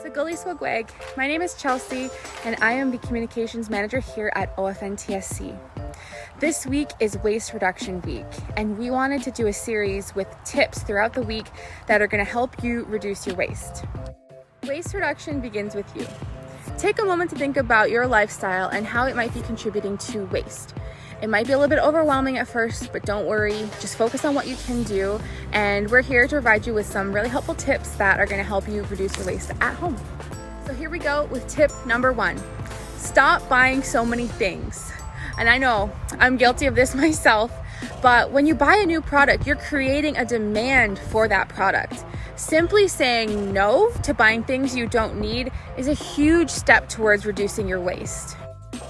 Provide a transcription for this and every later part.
Saguli Swagwag. My name is Chelsea and I am the Communications Manager here at OFNTSC. This week is Waste Reduction Week and we wanted to do a series with tips throughout the week that are going to help you reduce your waste. Waste reduction begins with you. Take a moment to think about your lifestyle and how it might be contributing to waste. It might be a little bit overwhelming at first, but don't worry, just focus on what you can do. And we're here to provide you with some really helpful tips that are gonna help you reduce your waste at home. So here we go with tip number 1. Stop buying so many things. And I know, I'm guilty of this myself, but when you buy a new product, you're creating a demand for that product. Simply saying no to buying things you don't need is a huge step towards reducing your waste.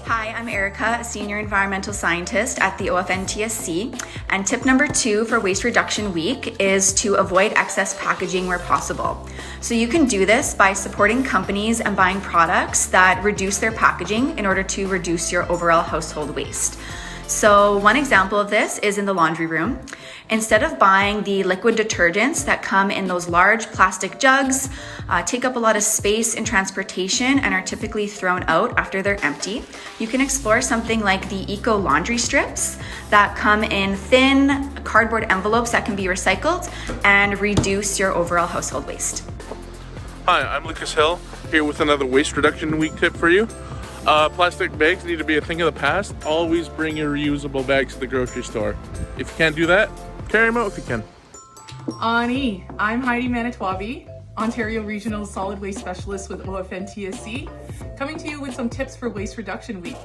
Hi, I'm Erica, a Senior Environmental Scientist at the OFNTSC, and tip number 2 for Waste Reduction Week is to avoid excess packaging where possible. So you can do this by supporting companies and buying products that reduce their packaging in order to reduce your overall household waste. So one example of this is in the laundry room. Instead of buying the liquid detergents that come in those large plastic jugs, take up a lot of space in transportation and are typically thrown out after they're empty, you can explore something like the eco laundry strips that come in thin cardboard envelopes that can be recycled and reduce your overall household waste. Hi, I'm Lucas Hill, here with another Waste Reduction Week tip for you. Plastic bags need to be a thing of the past. Always bring your reusable bags to the grocery store. If you can't do that, carry them out if you can. Ani, I'm Heidi Manitwabi, Ontario Regional Solid Waste Specialist with OFNTSC, coming to you with some tips for Waste Reduction Week.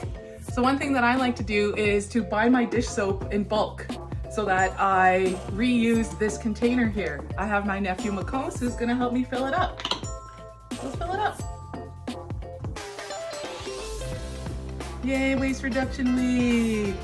So one thing that I like to do is to buy my dish soap in bulk so that I reuse this container here. I have my nephew Makos who's gonna help me fill it up. Let's fill it up. Yay, Waste Reduction Week!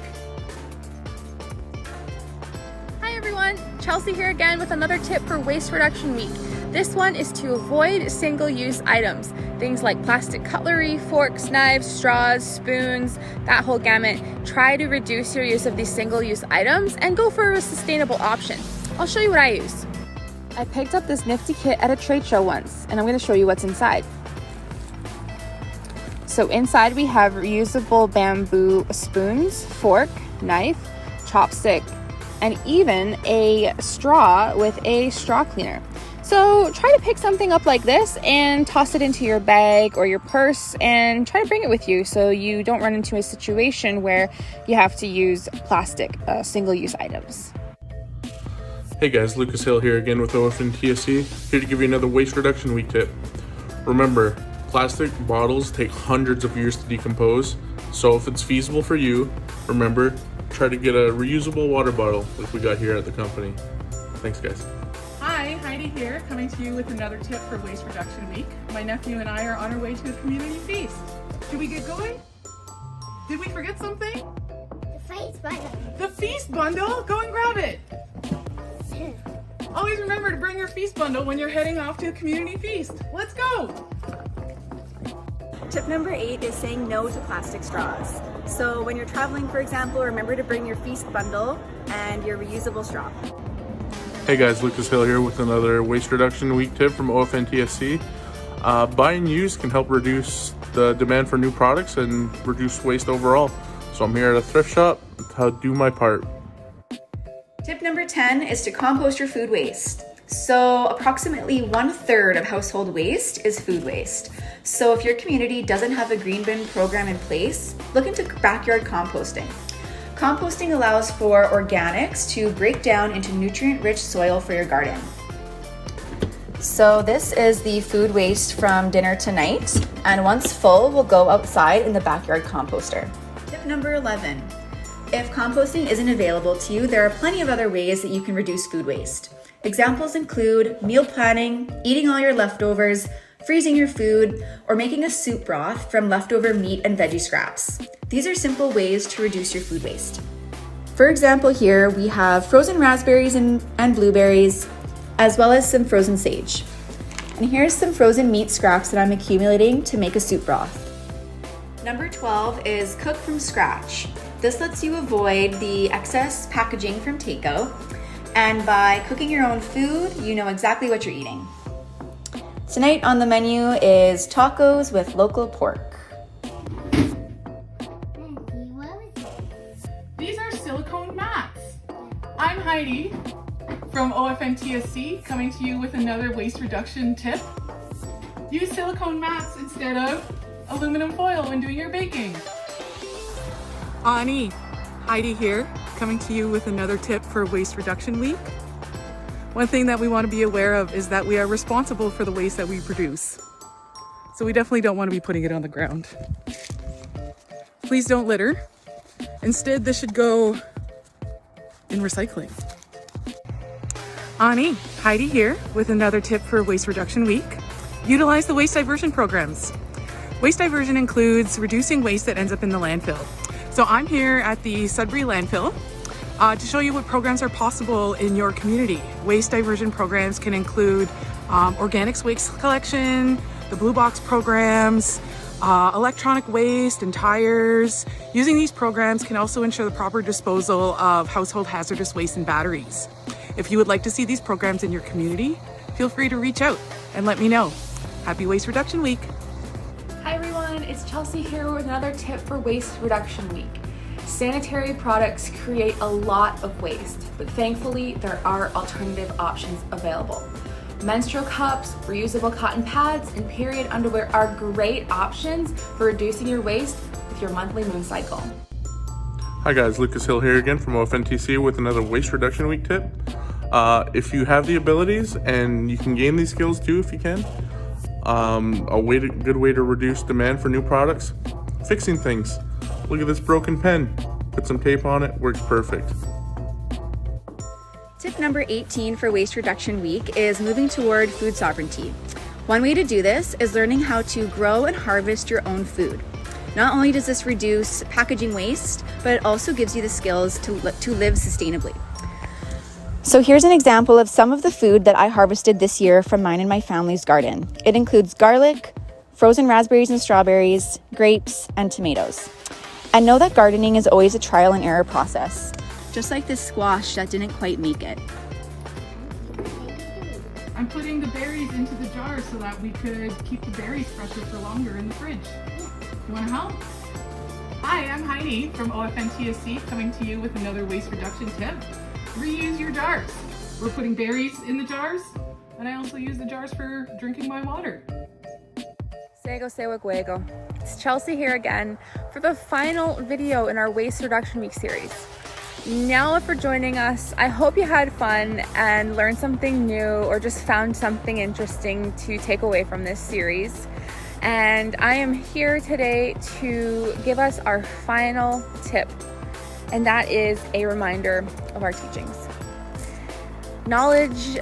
Hi everyone, Chelsea here again with another tip for Waste Reduction Week. This one is to avoid single-use items. Things like plastic cutlery, forks, knives, straws, spoons, that whole gamut. Try to reduce your use of these single-use items and go for a sustainable option. I'll show you what I use. I picked up this nifty kit at a trade show once, and I'm going to show you what's inside. So inside we have reusable bamboo spoons, fork, knife, chopstick, and even a straw with a straw cleaner. So try to pick something up like this and toss it into your bag or your purse and try to bring it with you so you don't run into a situation where you have to use plastic single-use items. Hey guys, Lucas Hill here again with OFNTSC, here to give you another Waste Reduction Week tip. Remember, plastic bottles take hundreds of years to decompose, so if it's feasible for you, remember, try to get a reusable water bottle like we got here at the company. Thanks guys. Hi, Heidi here, coming to you with another tip for Waste Reduction Week. My nephew and I are on our way to a community feast. Should we get going? Did we forget something? The feast bundle. The feast bundle? Go and grab it. Always remember to bring your feast bundle when you're heading off to a community feast. Let's go. Tip number 8 is saying no to plastic straws. So when you're traveling, for example, remember to bring your feast bundle and your reusable straw. Hey guys, Lucas Hill here with another Waste Reduction Week tip from OFNTSC. Buying used can help reduce the demand for new products and reduce waste overall. So I'm here at a thrift shop to do my part. Tip number 10 is to compost your food waste. So approximately 1/3 of household waste is food waste. So if your community doesn't have a green bin program in place, look into backyard composting. Composting allows for organics to break down into nutrient-rich soil for your garden. So this is the food waste from dinner tonight, and once full, we'll go outside in the backyard composter. Tip number 11. If composting isn't available to you, there are plenty of other ways that you can reduce food waste. Examples include meal planning, eating all your leftovers, freezing your food, or making a soup broth from leftover meat and veggie scraps. These are simple ways to reduce your food waste. For example, here we have frozen raspberries and blueberries, as well as some frozen sage. And here's some frozen meat scraps that I'm accumulating to make a soup broth. Number 12 is cook from scratch. This lets you avoid the excess packaging from takeout, and by cooking your own food, you know exactly what you're eating. Tonight on the menu is tacos with local pork. These are silicone mats. I'm Heidi from OFNTSC, coming to you with another waste reduction tip. Use silicone mats instead of aluminum foil when doing your baking. Ani, Heidi here, coming to you with another tip for Waste Reduction Week. One thing that we want to be aware of is that we are responsible for the waste that we produce. So we definitely don't want to be putting it on the ground. Please don't litter. Instead, this should go in recycling. Ani, Heidi here with another tip for Waste Reduction Week. Utilize the waste diversion programs. Waste diversion includes reducing waste that ends up in the landfill. So I'm here at the Sudbury landfill to show you what programs are possible in your community. Waste diversion programs can include organics waste collection, the Blue Box programs, electronic waste and tires. Using these programs can also ensure the proper disposal of household hazardous waste and batteries. If you would like to see these programs in your community, feel free to reach out and let me know. Happy Waste Reduction Week. Hi everyone, it's Chelsea here with another tip for Waste Reduction Week. Sanitary products create a lot of waste, but thankfully there are alternative options available. Menstrual cups, reusable cotton pads, and period underwear are great options for reducing your waste with your monthly moon cycle. Hi guys, Lucas Hill here again from OFNTC with another Waste Reduction Week tip. If you have the abilities, and you can gain these skills too if you can, good way to reduce demand for new products, fixing things. Look at this broken pen. Put some tape on it, works perfect. Tip number 18 for Waste Reduction Week is moving toward food sovereignty. One way to do this is learning how to grow and harvest your own food. Not only does this reduce packaging waste, but it also gives you the skills to live sustainably. So here's an example of some of the food that I harvested this year from mine and my family's garden. It includes garlic, frozen raspberries and strawberries, grapes, and tomatoes. And know that gardening is always a trial and error process, just like this squash that didn't quite make it. I'm putting the berries into the jar so that we could keep the berries fresher for longer in the fridge. You want to help? Hi, I'm Heidi from OFNTSC, coming to you with another waste reduction tip. Reuse your jars. We're putting berries in the jars, and I also use the jars for drinking my water. Sego Sewa Guego. It's Chelsea here again for the final video in our Waste Reduction Week series. Now for joining us, I hope you had fun and learned something new or just found something interesting to take away from this series. And I am here today to give us our final tip, and that is a reminder of our teachings. Knowledge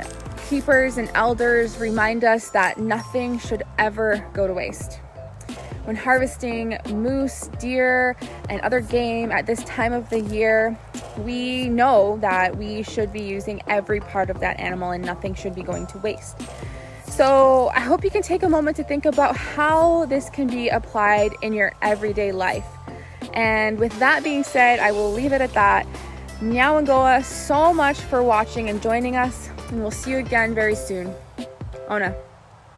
keepers and elders remind us that nothing should ever go to waste. When harvesting moose, deer, and other game at this time of the year, we know that we should be using every part of that animal and nothing should be going to waste. So I hope you can take a moment to think about how this can be applied in your everyday life. And with that being said, I will leave it at that. Nyawangoa so much for watching and joining us, and we'll see you again very soon. Ona.